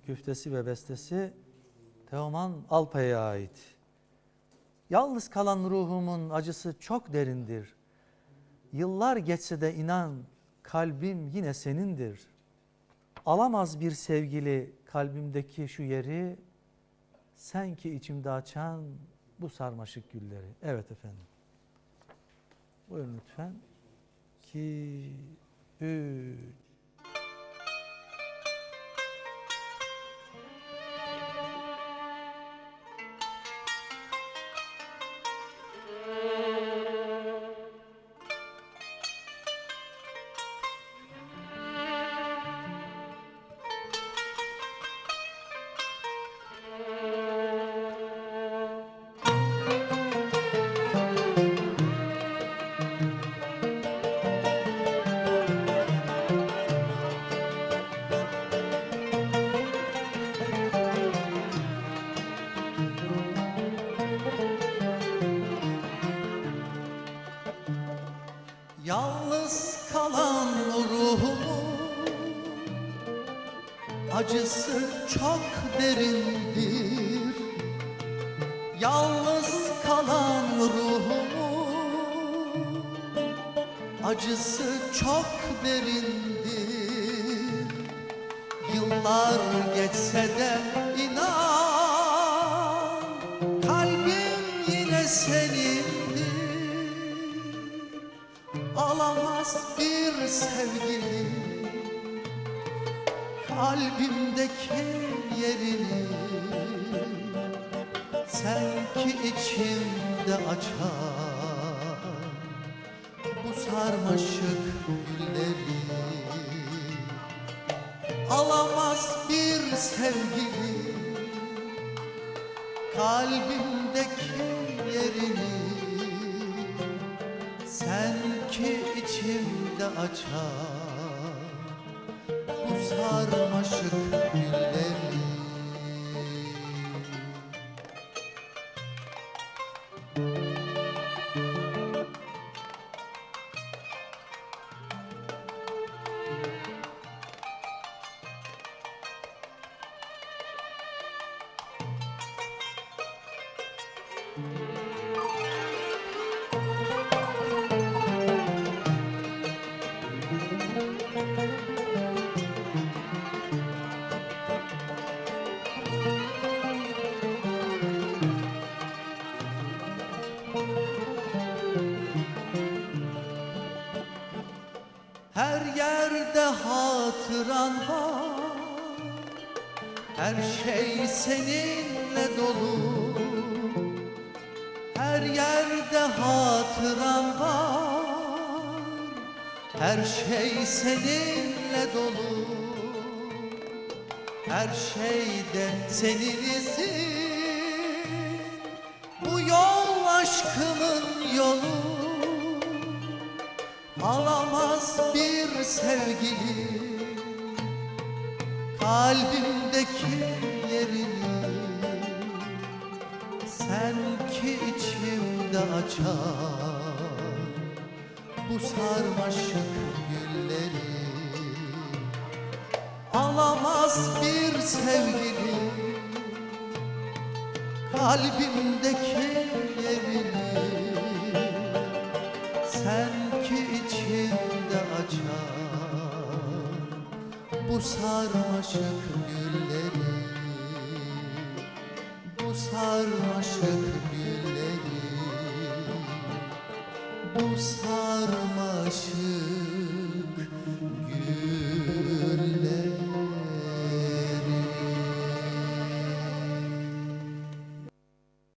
güftesi ve bestesi Teoman Alpay'a ait. Yalnız kalan ruhumun acısı çok derindir. Yıllar geçse de inan kalbim yine senindir. Alamaz bir sevgili kalbimdeki şu yeri, sen ki içimde açan bu sarmaşık gülleri. Evet efendim. Buyurun lütfen. 2, 3. Yalnız kalan ruhumun acısı çok derindir. Yalnız kalan ruhumun acısı çok derindir. Yıllar geçse de inan kalbim yine senindir. Alamaz bir sevgili kalbimdeki yerini, sen ki içimde açan bu sarmaşık gülleri. Alamaz bir sevgili kalbimdeki yerini, sen ki içimde açan bu sarmaşık gülleri. Her yerde hatıran var, her şey seninle dolu. Her yerde hatıran var, her şey seninle dolu. Her şeyde senin izin, bu yol aşkımın yolu. Alamaz bir sevgili kalbimdeki yerini, sen ki içimde açan bu sarmaşık gülleri. Alamaz bir sevgili kalbimdeki yerini, sen ki içimde açan bu sarmaşık gülleri. Bu sarmaşık gülleri, bu sarmaşık